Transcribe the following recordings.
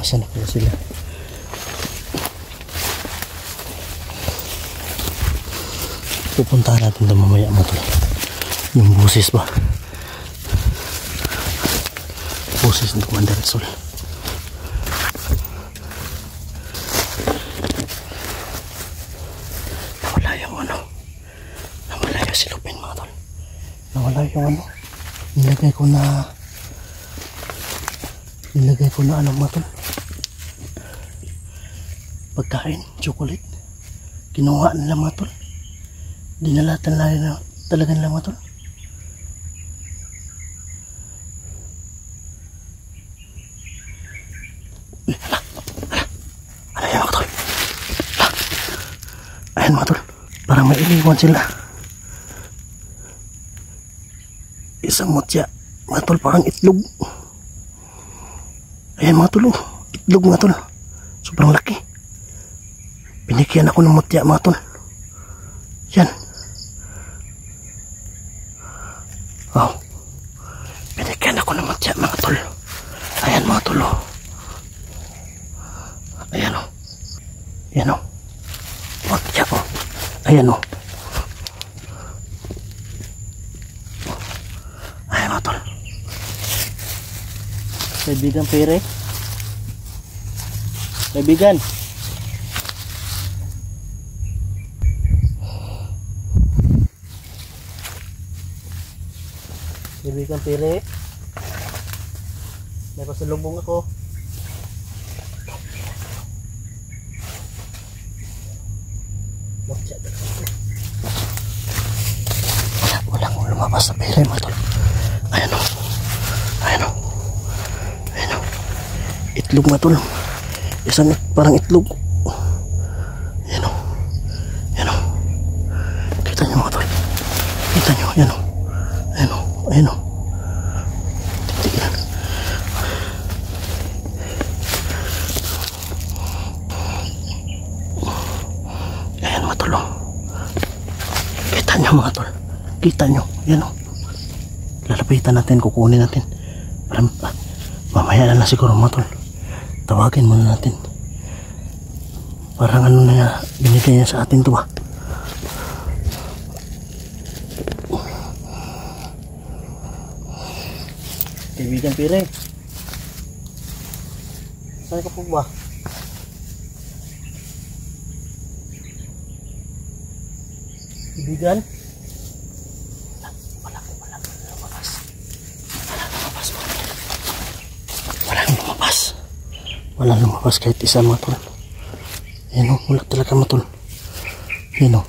Asan na kaya sila? Pupuntahan natin ito mamaya mga tol. Yung busis ba? Busis ng Commander Sol. Nawala yung ano. Nawala yung silupin mga tol. Nawala yung ano. Nilagay ko na ano mga tol. Pagkain, chocolate. Kinuha nila mga tol. Dinalatan na talaga nila mga tol. Ano yan mga tol? Ayan mga tol. Parang may iniwan sila. Isang mutya. Mga tol, parang itlog. Ayan mga tol. Itlog mga tol. Sobrang laki. Binigyan ako ng mutya mga tol. Yan. Oh. Binigyan ako ng mutya mga tol. Ayan mga tol. Ayan o. Ayan o. Mutya o. Ayan o. Ayan mga tol. Kaibigan pere. Kaibigan. Kaibigan pere. May pasalubong ako. Walang lumabas sa pere mga tol. Ayan o. Ayan o. Ayan o. Itlog mga tol. Isang parang itlog. Ayan o. Ayan o. Kita nyo mga tol. Kita nyo. Ayan o. Ayan o. Ayan o. Tignan. Ayan mga tol. Kita nyo mga tol. Kita nyo. Ayan o. Lalapitan natin. Kukunin natin. Mamaya na siguro mga tol. Tawagin muna natin. Parang ano na binigay niya sa atin to ba. Kaibigan pire. Saan ka po ba? Kaibigan? Walang lumabas. Walang lumabas kahit isa mga tol. Ayan o, wala talaga mga tol. Ayan o.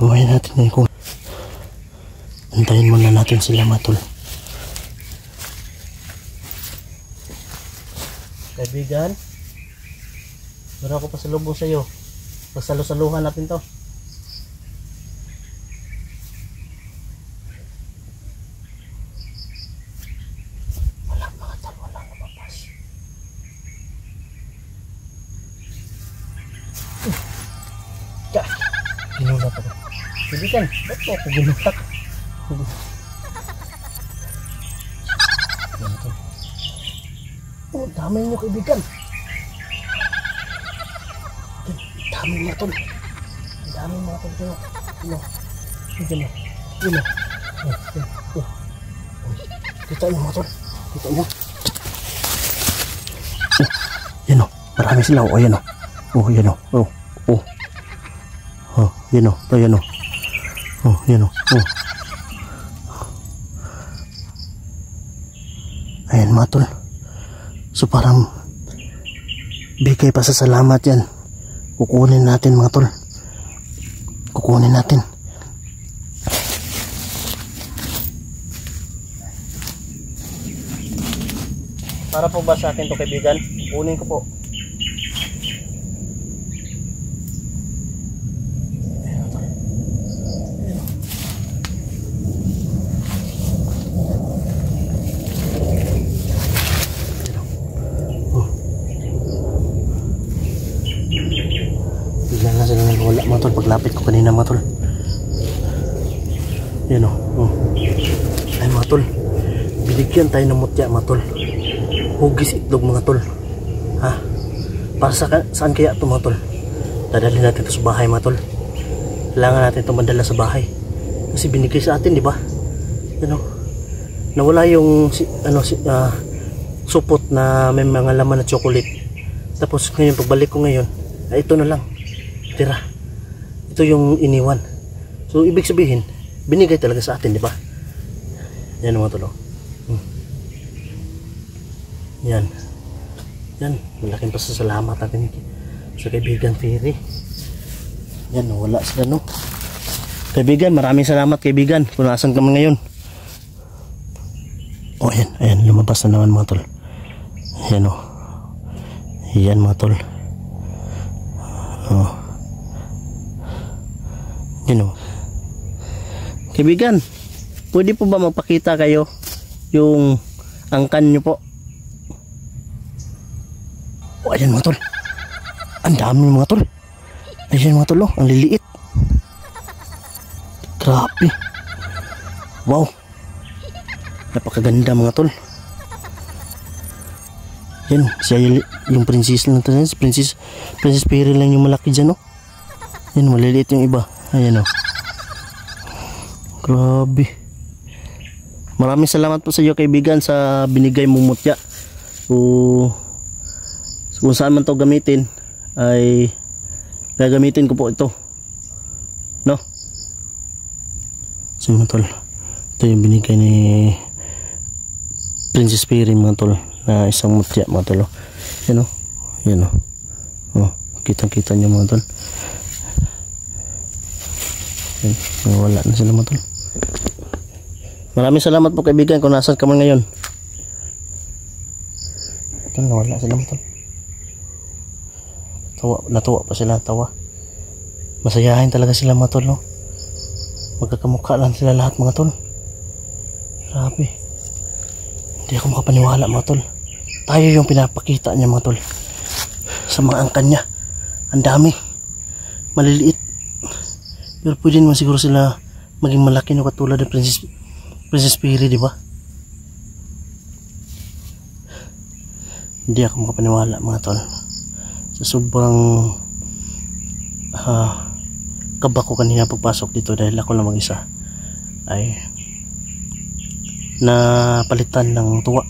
Mamaya natin yun kung antayin muna natin sila mga tol. Kaibigan, meron ako pasalubong sa iyo. Pagsalo-saluhan natin to. Wala mga tol, walang lumabas. Ginulat ako. Kaibigan, ba't mo ako ginulat? Oh, dami nyo kaibigan. Dami mga tol. Dami mga tol. Yun. Kita nyo mga tol. Kita nyo. Yan o. Marami sila o. Yan o. Oh, yan o. Oh. Oh, yan o. Yan o. Oh, yan o. Oh. Ayan mga tol. So parang bigay pa sa salamat yan. Kukunin natin mga tol. Kukunin natin. Para po ba sa akin to kaibigan? Kunin ko po. Wala mga tol, paglapit ko kanina mga tol. Yan o. Ay mga tol, binigyan tayo ng mutya mga tol. Hugis itlog mga tol. Para saan kaya ito mga tol? Dadalhin natin ito sa bahay mga tol. Kailangan natin ito madala sa bahay. Kasi binigay sa atin, di ba? Ano? Nawala yung supot na may mga laman na chocolate. Tapos ngayon, pagbalik ko ngayon, ay ito na lang. Tira. Ito yung iniwan. So, ibig sabihin, binigay talaga sa atin, di ba? Yan mga tol. Yan. Yan. Malaking pasasalamat natin sa kaibigan Fairy. Yan, wala sila, no? Kaibigan, maraming salamat kaibigan kung nasan kami ngayon. Oh, ayan, ayan, lumabas na naman mga tol. Ayan, oh. Ayan mga tol. Oh. Yan, oh. Kaibigan, pwede po ba magpakita kayo yung angkan nyo po? Oh, ayan mga tol. Ang dami mga tol. Ayan mga tol, oh. Ang liliit. Grabe. Wow. Napakaganda mga tol. Yan, siya yung princess lang ito. Princess Fairy lang yung malaki dyan, oh. Yan, maliliit yung iba. Ayan, oh. Grabe. Maraming salamat po sa iyo kaibigan sa binigay mong mutya. So, kung saan man to gamitin ay gagamitin ko po ito, no? So mga tol, ito yung binigay ni Princess Fairy mga tol, na isang mutya mga tol. Yan o, yan o. Oh, kitang-kita nyo mga tol. Yan, wala na sila mga tol. Maraming salamat po kaibigan kung nasan ka man ngayon. Ito, nawala sila mga tol. Natuwa pa sila, tawa. Masayahin talaga sila mga tol, no? Magkakamukha lang sila lahat mga tol. Grabe. Hindi ako makapaniwala mga tol. Tayo yung pinapakita niya mga tol. Sa mga angkan niya. Ang dami. Maliliit. Pero pwede naman siguro sila maging malaki na katulad ng Princess Fairy, di ba? Hindi ako makapaniwala mga tol. Sa sobrang kaba ko kanina pagpasok dito dahil ako lang mag-isa ay napalitan ng tuwa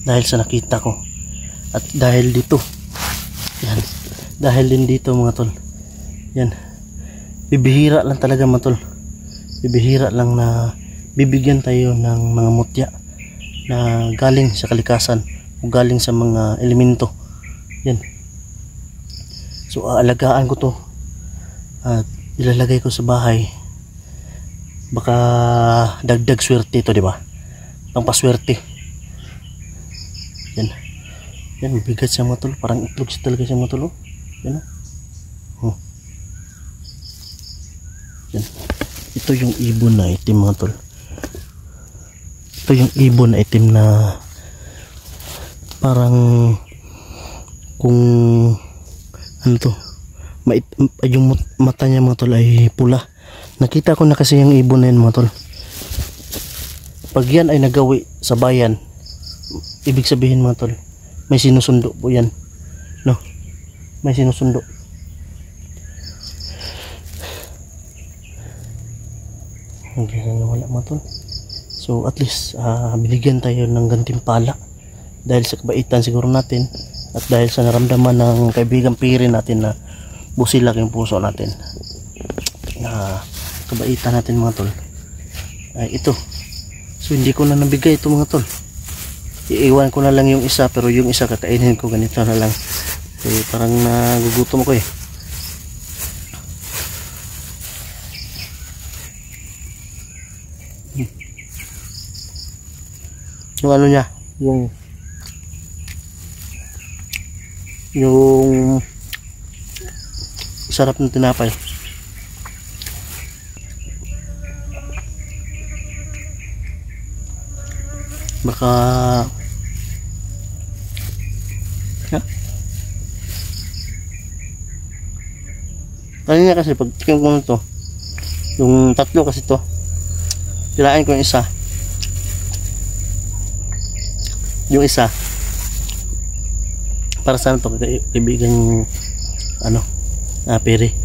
dahil sa nakita ko at dahil dito yan, dahil din dito mga tol, yan, bibihira lang talaga mga tol, bibihira lang na bibigyan tayo ng mga mutya na galing sa kalikasan o galing sa mga elemento. Yan. So aalagaan ko to at ilalagay ko sa bahay. Baka dagdag swerte ito, di ba? Pampaswerte. Yan. Yan, bigat siya mga tol. Parang itlog siya talaga siya mga tol. Yan. Yan. Ito yung ibon na itim mga tol. Ito yung ibon na itim na parang kung ano to, yung mata niya mga tol ay pula. Nakita ko na kasi yung ibon na yan mga tol. Pag yan ay nagawi sa bayan, ibig sabihin mga tol, may sinusundo po yan, no? May sinusundo. Okay, wala mga tol. So at least binigyan tayo ng gantimpala dahil sa kabaitan siguro natin at dahil sa naramdaman ng kaibigan Fairy natin na busilak yung puso natin, na kabaitan natin mga tol, ay ito. So hindi ko na nabigay ito mga tol, iiwan ko na lang yung isa, pero yung isa kakainin ko ganito na lang. Parang nagugutom ko eh. Yung ano niya, yung sarap ng tinapay. Baka kanina kasi pag tingin ko nito, yung tatlo kasi to, kailangan ko yung isa. Yung isa Para saan to kaibigan ano? Pere.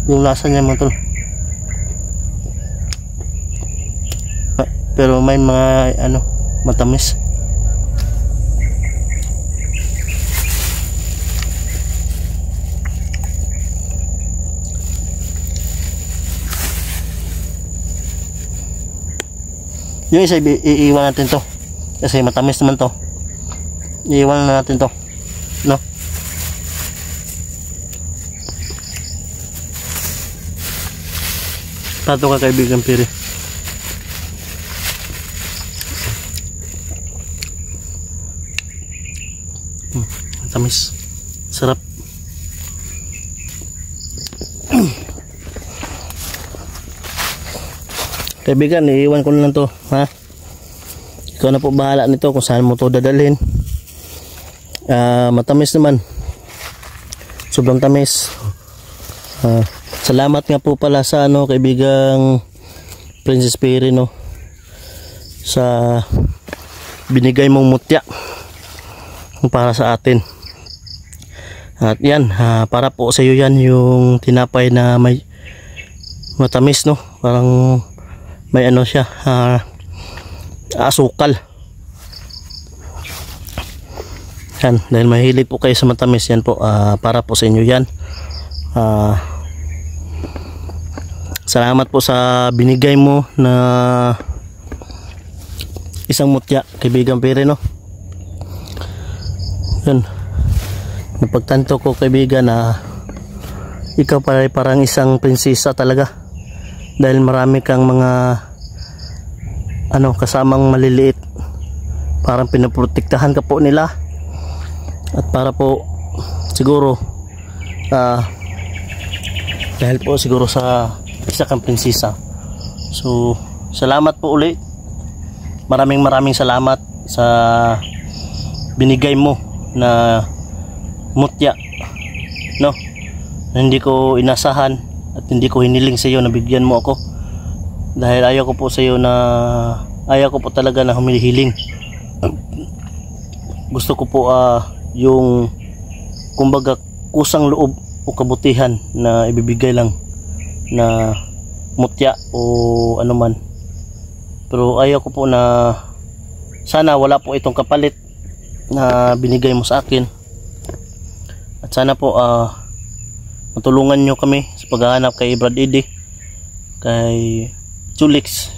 Yung lasa niya mga tol. Pero may mga ano, matamis. Yung isa iiwan natin to kasi matamis naman to. Iiwan na natin to, no? Tato ka kaibigan pire. Matamis, sarap. Kaibigan, iiwan ko na lang to, ha? Ikaw na po bahala nito kung saan mo to dadalhin. Matamis naman, sobrang tamis. Salamat nga po pala sa ano, kaibigang Princess Pere, no, sa binigay mong mutya para sa atin. At yan, para po sa iyo yan, yung tinapay na may matamis, no, parang may ano siya, asukal. Yan, dahil mahilig po kayo sa matamis, yan po, para po sa inyo yan. Salamat po sa binigay mo na isang mutya, kaibigan Pere, no. Yan, napagtanto ko kaibigan na ikaw parang isang prinsesa talaga, dahil marami kang mga ano, kasamang maliliit, parang pinaprotektahan ka po nila. At para po siguro dahil po siguro sa isa kang prinsesa. So salamat po ulit, maraming salamat sa binigay mo na mutya, no, na hindi ko inasahan at hindi ko hiniling sa iyo na bigyan mo ako, dahil ayaw ko po sa iyo na, ayaw ko po talaga na humihiling. Gusto ko po yung kumbaga kusang loob o kabutihan na ibibigay lang na mutya o anuman. Pero ayaw ko po na sana wala po itong kapalit na binigay mo sa akin. At sana po matulungan nyo kami sa paghahanap kay Brad Eddie, kay Julix.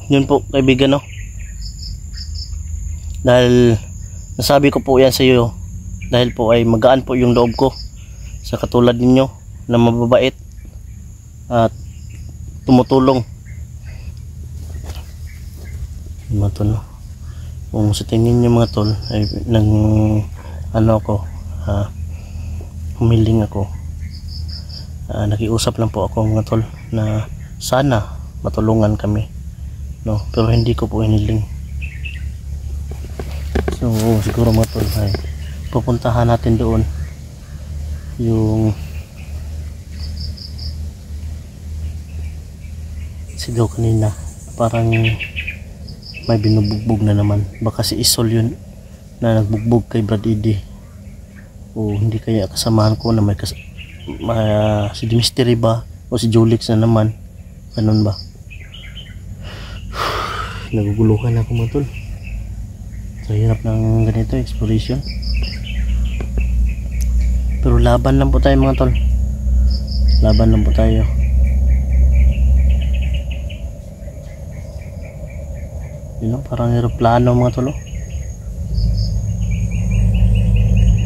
Yun po kaibigan, no, dahil nasabi ko po yan sa iyo dahil po ay magaan po yung loob ko sa katulad ninyo na mababait at tumutulong. Mga tol, no? Kung sa tingin nyo mga tol ay nang ano ako, humiling ako, nakiusap lang po ako mga tol na sana matulungan kami, no, pero hindi ko po hiniling. So siguro mga tol ay pupuntahan natin doon yung sigaw kanina, parang may binubugbog na naman. Baka si Isol yun na nagbugbog kay Brad Eddie, o hindi kaya kasamahan ko na may si Mystery ba o si Julix na naman, ganun ba. Naguguluhan ako mga tol sa hirap ng ganito exploration. Pero laban lang po tayo mga tol, laban lang po tayo. Yun, parang aeroplano mga tol,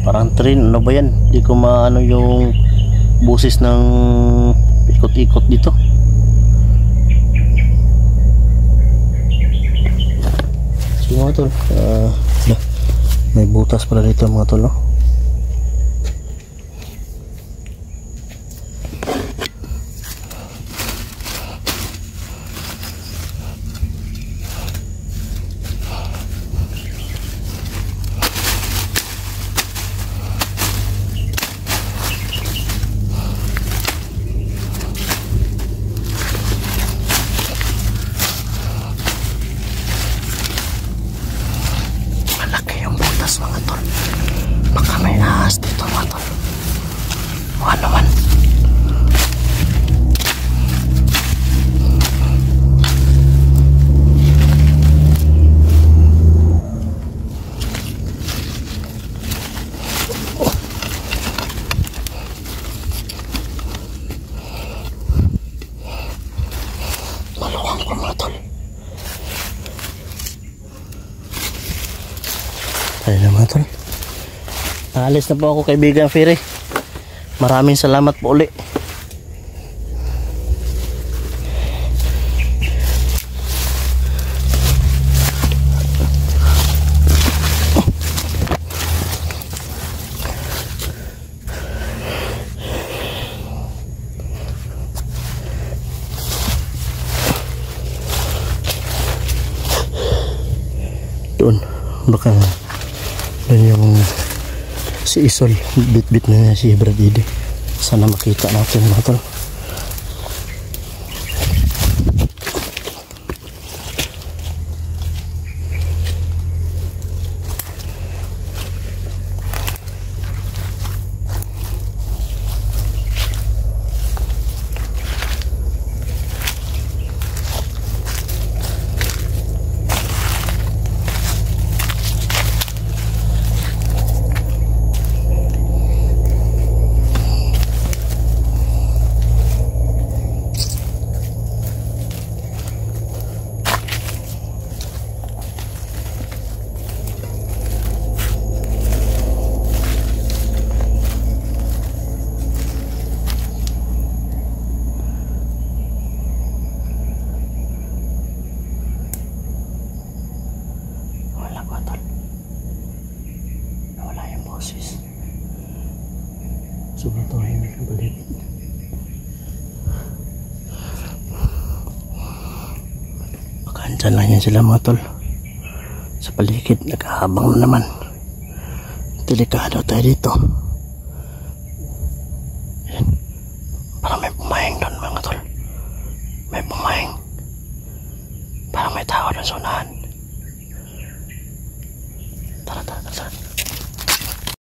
parang train, ano ba yan, di ko maano yung busis ng ikot-ikot dito. So mga tol, may butas pala dito mga tol, no? Tayo naman tol. Naalis na po ako kaibigan Firi. Maraming salamat po uli. Doon, baka doon yung si Isol, bit-bit na niya si Brad Ide. Sana makita natin mga tol. Sobrang tahimik ang paligid. Baka andyan lang yan sila mga tol. Sa paligid, naghahabang na naman. Delikado tayo dito. Yan. Parang may pumayang doon mga tol. May pumayang. Parang may tao doon sa unahan.